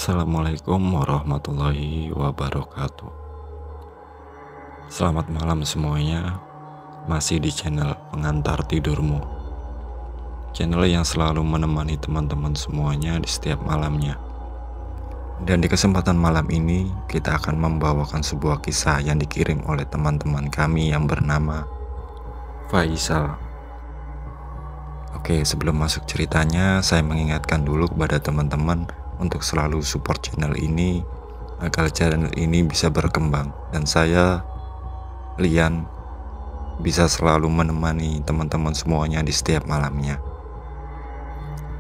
Assalamualaikum warahmatullahi wabarakatuh. Selamat malam semuanya. Masih di channel Pengantar Tidurmu, channel yang selalu menemani teman-teman semuanya di setiap malamnya. Dan di kesempatan malam ini kita akan membawakan sebuah kisah yang dikirim oleh teman-teman kami yang bernama Faisal. Oke, sebelum masuk ceritanya, saya mengingatkan dulu kepada teman-teman untuk selalu support channel ini agar channel ini bisa berkembang dan saya, Lian, bisa selalu menemani teman-teman semuanya di setiap malamnya.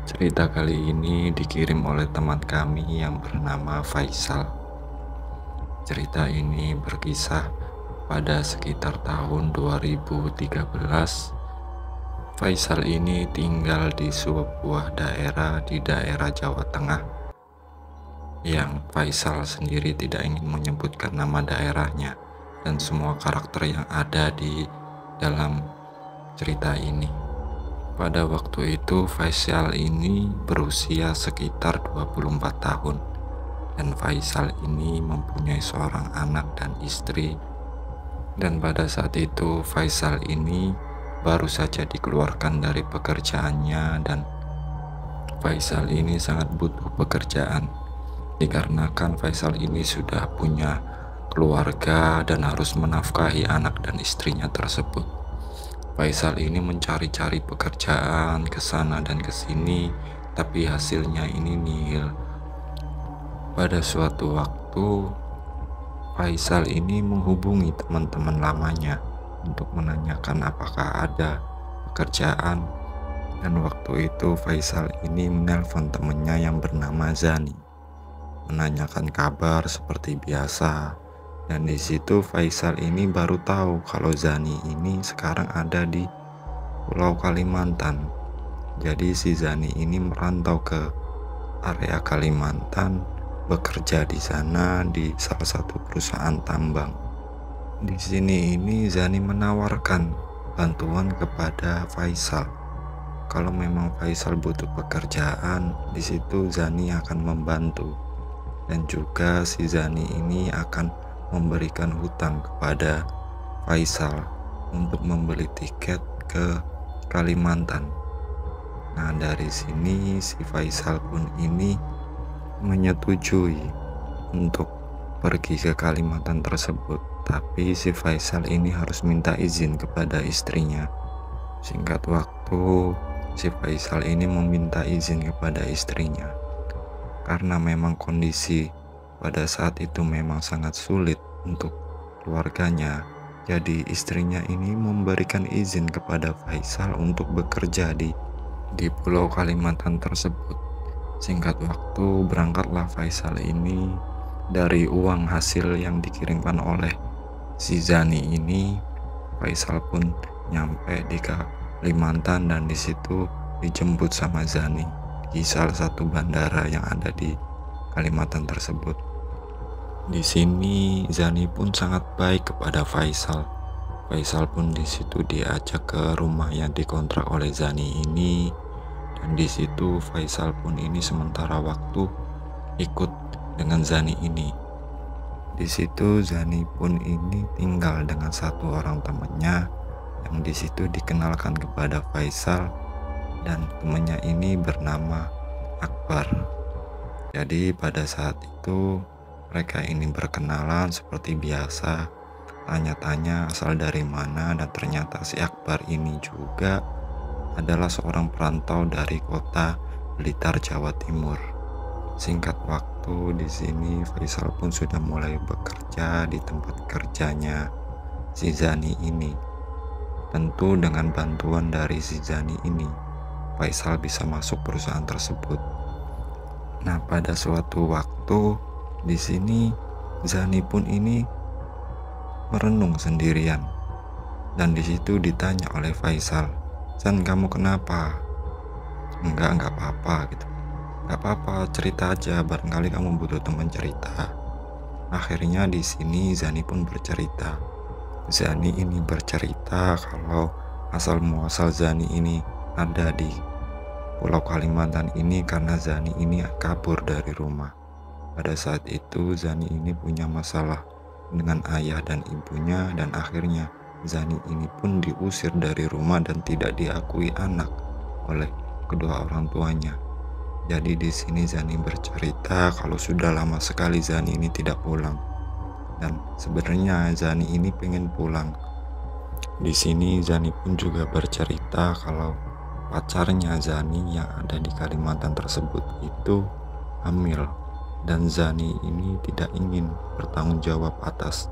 Cerita kali ini dikirim oleh teman kami yang bernama Faisal. Cerita ini berkisah pada sekitar tahun 2013. Faisal ini tinggal di sebuah daerah di daerah Jawa Tengah yang Faisal sendiri tidak ingin menyebutkan nama daerahnya dan semua karakter yang ada di dalam cerita ini. Pada waktu itu Faisal ini berusia sekitar 24 tahun dan Faisal ini mempunyai seorang anak dan istri, dan pada saat itu Faisal ini baru saja dikeluarkan dari pekerjaannya dan Faisal ini sangat butuh pekerjaan dikarenakan Faisal ini sudah punya keluarga dan harus menafkahi anak dan istrinya tersebut. Faisal ini mencari-cari pekerjaan ke sana dan ke sini, tapi hasilnya ini nihil. Pada suatu waktu, Faisal ini menghubungi teman-teman lamanya untuk menanyakan apakah ada pekerjaan. Dan waktu itu Faisal ini menelpon temannya yang bernama Zani, menanyakan kabar seperti biasa. Dan di situ Faisal ini baru tahu kalau Zani ini sekarang ada di Pulau Kalimantan. Jadi si Zani ini merantau ke area Kalimantan, bekerja di sana di salah satu perusahaan tambang. Di sini ini Zani menawarkan bantuan kepada Faisal. Kalau memang Faisal butuh pekerjaan, di situ Zani akan membantu. Dan juga si Zani ini akan memberikan hutang kepada Faisal untuk membeli tiket ke Kalimantan. Nah, dari sini si Faisal pun ini menyetujui untuk pergi ke Kalimantan tersebut. Tapi si Faisal ini harus minta izin kepada istrinya. Singkat waktu, si Faisal ini meminta izin kepada istrinya karena memang kondisi pada saat itu memang sangat sulit untuk keluarganya. Jadi istrinya ini memberikan izin kepada Faisal untuk bekerja di Pulau Kalimantan tersebut. Singkat waktu berangkatlah Faisal ini. Dari uang hasil yang dikirimkan oleh si Zani ini, Faisal pun nyampe di Kalimantan dan di situ dijemput sama Zani di salah satu bandara yang ada di Kalimantan tersebut. Di sini Zani pun sangat baik kepada Faisal. Faisal pun di situ diajak ke rumah yang dikontrak oleh Zani ini, dan di situ Faisal pun ini sementara waktu ikut dengan Zani ini. Di situ Zani pun ini tinggal dengan satu orang temannya yang di situ dikenalkan kepada Faisal, dan temannya ini bernama Akbar. Jadi pada saat itu mereka ini berkenalan seperti biasa, tanya-tanya asal dari mana, dan ternyata si Akbar ini juga adalah seorang perantau dari kota Blitar, Jawa Timur. Singkat waktu di sini Faisal pun sudah mulai bekerja di tempat kerjanya si Zani ini. Tentu dengan bantuan dari si Zani ini, Faisal bisa masuk perusahaan tersebut. Nah, pada suatu waktu di sini Zani pun ini merenung sendirian, dan di situ ditanya oleh Faisal, "Zan, kamu kenapa?" Enggak apa-apa gitu. "Enggak apa-apa, cerita aja, barangkali kamu butuh teman cerita." Akhirnya di sini Zani pun bercerita. Zani ini bercerita kalau asal muasal Zani ini ada di Pulau Kalimantan ini karena Zani ini kabur dari rumah. Pada saat itu Zani ini punya masalah dengan ayah dan ibunya, dan akhirnya Zani ini pun diusir dari rumah dan tidak diakui anak oleh kedua orang tuanya. Jadi di sini Zani bercerita kalau sudah lama sekali Zani ini tidak pulang, dan sebenarnya Zani ini pengen pulang. Di sini Zani pun juga bercerita kalau pacarnya Zani yang ada di Kalimantan tersebut itu hamil, dan Zani ini tidak ingin bertanggung jawab atas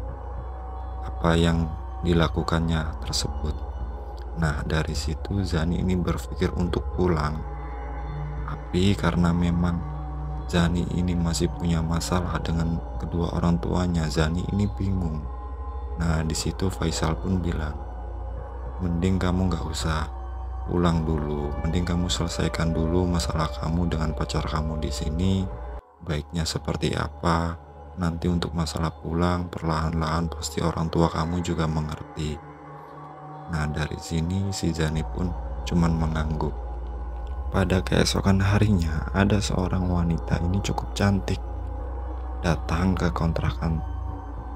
apa yang dilakukannya tersebut. Nah, dari situ Zani ini berpikir untuk pulang. Tapi karena memang Zani ini masih punya masalah dengan kedua orang tuanya, Zani ini bingung. Nah, di situ Faisal pun bilang, mending kamu gak usah pulang dulu, mending kamu selesaikan dulu masalah kamu dengan pacar kamu di sini. Baiknya seperti apa, nanti untuk masalah pulang perlahan-lahan pasti orang tua kamu juga mengerti. Nah, dari sini si Zani pun cuman mengangguk. Pada keesokan harinya, ada seorang wanita ini cukup cantik datang ke kontrakan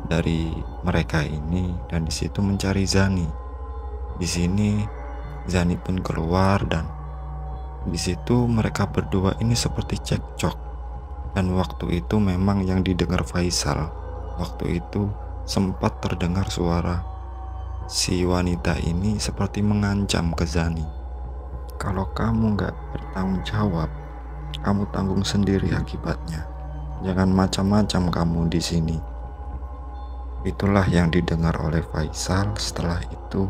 dari mereka ini, dan di situ mencari Zani. Di sini Zani pun keluar, dan di situ mereka berdua ini seperti cekcok. Dan waktu itu memang yang didengar Faisal, waktu itu sempat terdengar suara si wanita ini seperti mengancam ke Zani. Kalau kamu gak bertanggung jawab, kamu tanggung sendiri akibatnya. Jangan macam-macam kamu di sini. Itulah yang didengar oleh Faisal. Setelah itu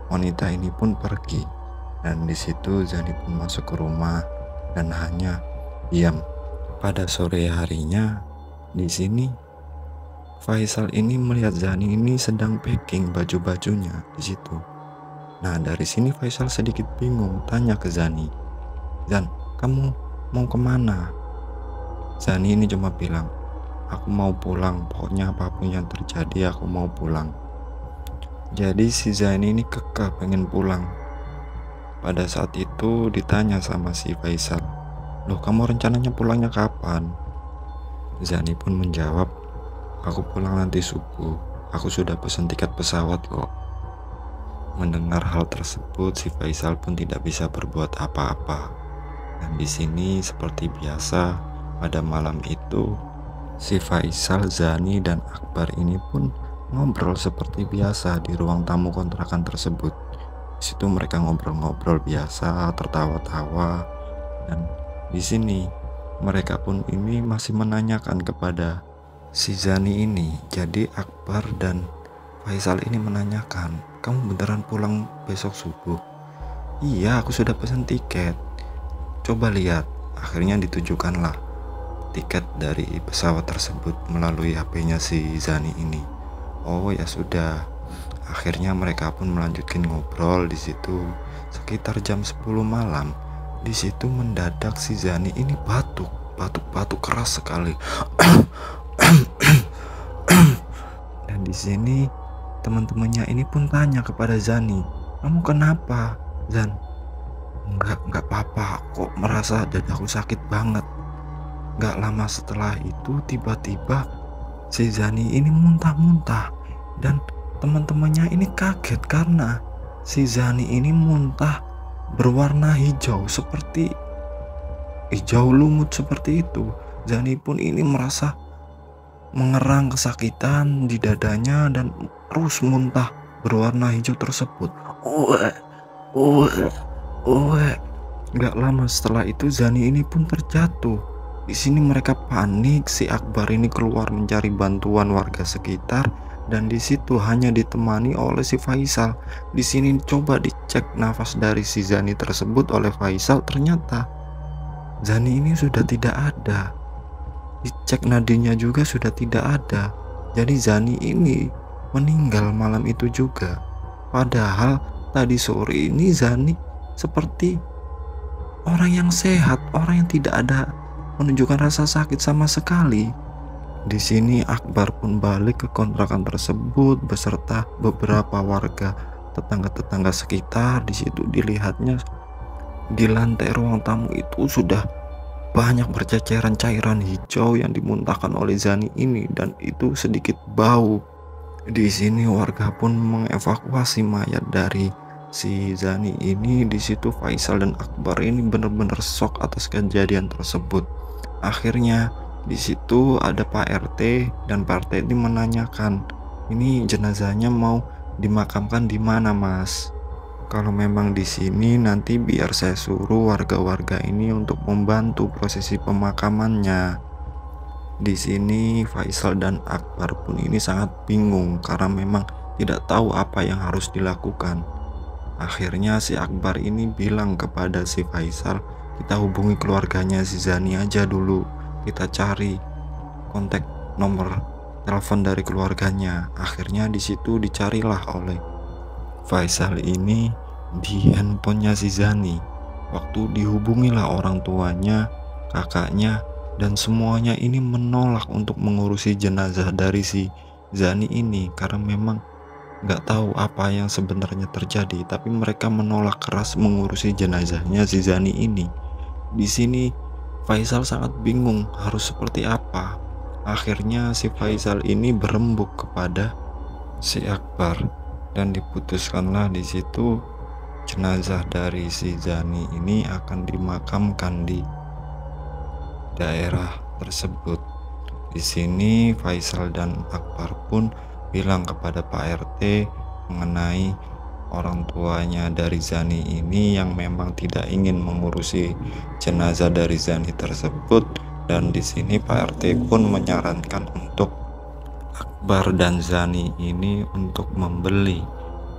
wanita ini pun pergi, dan di situ Zani pun masuk ke rumah dan hanya diam. Pada sore harinya, di sini Faisal ini melihat Zani ini sedang packing baju-bajunya di situ. Nah, dari sini Faisal sedikit bingung, tanya ke Zani, "Zan, kamu mau kemana?" Zani ini cuma bilang, "Aku mau pulang, pokoknya apapun yang terjadi aku mau pulang." Jadi si Zani ini kekeh pengen pulang. Pada saat itu ditanya sama si Faisal, "Loh, kamu rencananya pulangnya kapan?" Zani pun menjawab, "Aku pulang nanti subuh, aku sudah pesan tiket pesawat kok." Mendengar hal tersebut, si Faisal pun tidak bisa berbuat apa-apa. Dan di sini seperti biasa, pada malam itu si Faisal, Zani, dan Akbar ini pun ngobrol seperti biasa di ruang tamu kontrakan tersebut. Di situ mereka ngobrol-ngobrol biasa, tertawa-tawa, dan di sini mereka pun ini masih menanyakan kepada si Zani ini. Jadi Akbar dan Faisal ini menanyakan, "Kamu beneran pulang besok subuh?" "Iya, aku sudah pesan tiket." "Coba lihat." Akhirnya ditujukanlah tiket dari pesawat tersebut melalui HP-nya si Zani ini. Oh ya sudah. Akhirnya mereka pun melanjutkan ngobrol di situ sekitar jam 10 malam. Di situ mendadak si Zani ini batuk keras sekali. Dan di sini teman-temannya ini pun tanya kepada Zani, "Kamu kenapa, Zan?" Enggak apa-apa, kok merasa dadaku sakit banget." Gak lama setelah itu tiba-tiba si Zani ini muntah-muntah, dan teman-temannya ini kaget karena si Zani ini muntah berwarna hijau, seperti hijau lumut seperti itu. Zani pun ini merasa mengerang kesakitan di dadanya dan terus muntah berwarna hijau tersebut. Gak lama setelah itu Zani ini pun terjatuh. Di sini mereka panik, si Akbar ini keluar mencari bantuan warga sekitar, dan di situ hanya ditemani oleh si Faisal. Di sini coba dicek nafas dari si Zani tersebut oleh Faisal, ternyata Zani ini sudah tidak ada. Dicek nadinya juga sudah tidak ada. Jadi Zani ini meninggal malam itu juga. Padahal tadi sore ini Zani seperti orang yang sehat, orang yang tidak ada menunjukkan rasa sakit sama sekali. Di sini Akbar pun balik ke kontrakan tersebut beserta beberapa warga tetangga-tetangga sekitar. Di situ dilihatnya di lantai ruang tamu itu sudah banyak berceceran cairan hijau yang dimuntahkan oleh Zani ini dan itu sedikit bau. Di sini warga pun mengevakuasi mayat dari si Zani ini. Di situ Faisal dan Akbar ini benar-benar shock atas kejadian tersebut. Akhirnya di situ ada Pak RT dan Pak RT ini menanyakan, ini jenazahnya mau dimakamkan di mana, Mas? Kalau memang di sini nanti biar saya suruh warga-warga ini untuk membantu prosesi pemakamannya. Di sini Faisal dan Akbar pun ini sangat bingung karena memang tidak tahu apa yang harus dilakukan. Akhirnya si Akbar ini bilang kepada si Faisal, kita hubungi keluarganya si Zani aja dulu, kita cari kontak nomor telepon dari keluarganya. Akhirnya di situ dicarilah oleh Faisal ini di handphonenya si Zani. Waktu dihubungilah orang tuanya, kakaknya, dan semuanya ini menolak untuk mengurusi jenazah dari si Zani ini karena memang nggak tahu apa yang sebenarnya terjadi, tapi mereka menolak keras mengurusi jenazahnya si Zani ini. Di sini Faisal sangat bingung harus seperti apa. Akhirnya si Faisal ini berembuk kepada si Akbar dan diputuskanlah di situ jenazah dari si Zani ini akan dimakamkan di daerah tersebut. Di sini Faisal dan Akbar pun bilang kepada Pak RT mengenai orang tuanya dari Zani ini yang memang tidak ingin mengurusi jenazah dari Zani tersebut, dan di sini Pak RT pun menyarankan untuk Akbar dan Zani ini untuk membeli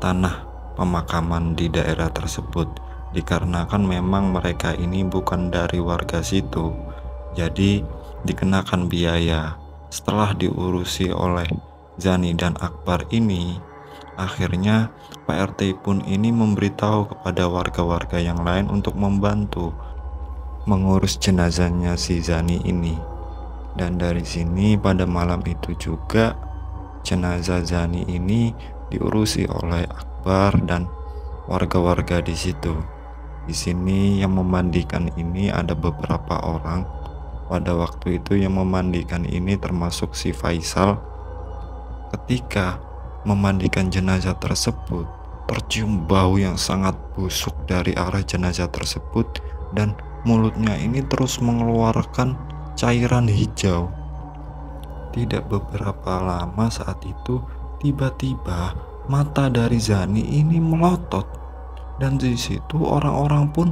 tanah pemakaman di daerah tersebut, dikarenakan memang mereka ini bukan dari warga situ, jadi dikenakan biaya. Setelah diurusi oleh Zani dan Akbar ini, akhirnya Pak RT pun ini memberitahu kepada warga-warga yang lain untuk membantu mengurus jenazahnya si Zani ini. Dan dari sini pada malam itu juga jenazah Zani ini diurusi oleh Akbar dan warga-warga di situ. Di sini yang memandikan ini ada beberapa orang. Pada waktu itu yang memandikan ini termasuk si Faisal. Ketika memandikan jenazah tersebut, tercium bau yang sangat busuk dari arah jenazah tersebut dan mulutnya ini terus mengeluarkan cairan hijau. Tidak beberapa lama saat itu, tiba-tiba mata dari Zani ini melotot, dan di situ orang-orang pun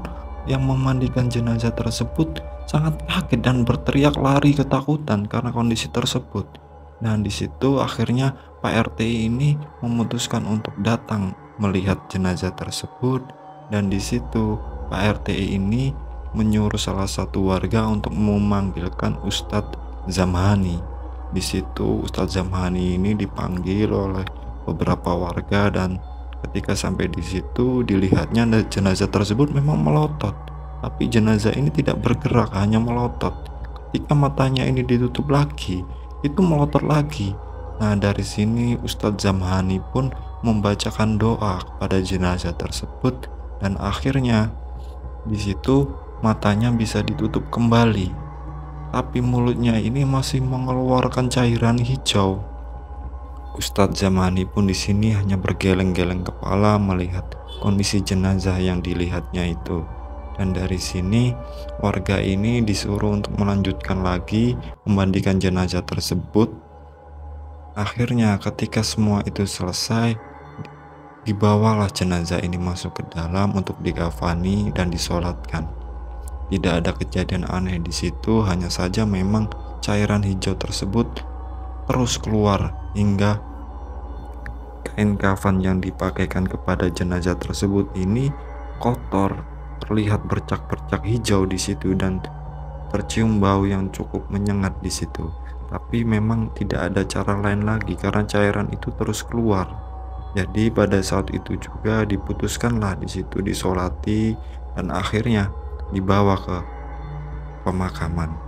yang memandikan jenazah tersebut sangat kaget dan berteriak lari ketakutan karena kondisi tersebut. Dan di situ akhirnya Pak RT ini memutuskan untuk datang melihat jenazah tersebut, dan di situ Pak RT ini menyuruh salah satu warga untuk memanggilkan Ustadz Zamhani. Di situ Ustadz Zamhani ini dipanggil oleh beberapa warga, dan ketika sampai di situ dilihatnya jenazah tersebut memang melotot, tapi jenazah ini tidak bergerak, hanya melotot. Ketika matanya ini ditutup lagi, itu melotot lagi. Nah, dari sini Ustadz Zamhani pun membacakan doa kepada jenazah tersebut, dan akhirnya di situ matanya bisa ditutup kembali, tapi mulutnya ini masih mengeluarkan cairan hijau. Ustadz Zamhani pun di sini hanya bergeleng-geleng kepala melihat kondisi jenazah yang dilihatnya itu. Dan dari sini warga ini disuruh untuk melanjutkan lagi memandikan jenazah tersebut. Akhirnya ketika semua itu selesai, dibawalah jenazah ini masuk ke dalam untuk dikafani dan disolatkan. Tidak ada kejadian aneh di situ, hanya saja memang cairan hijau tersebut terus keluar hingga kain kafan yang dipakaikan kepada jenazah tersebut ini kotor, terlihat bercak-bercak hijau di situ, dan tercium bau yang cukup menyengat di situ. Tapi memang tidak ada cara lain lagi karena cairan itu terus keluar. Jadi pada saat itu juga diputuskanlah di situ disolati dan akhirnya dibawa ke pemakaman.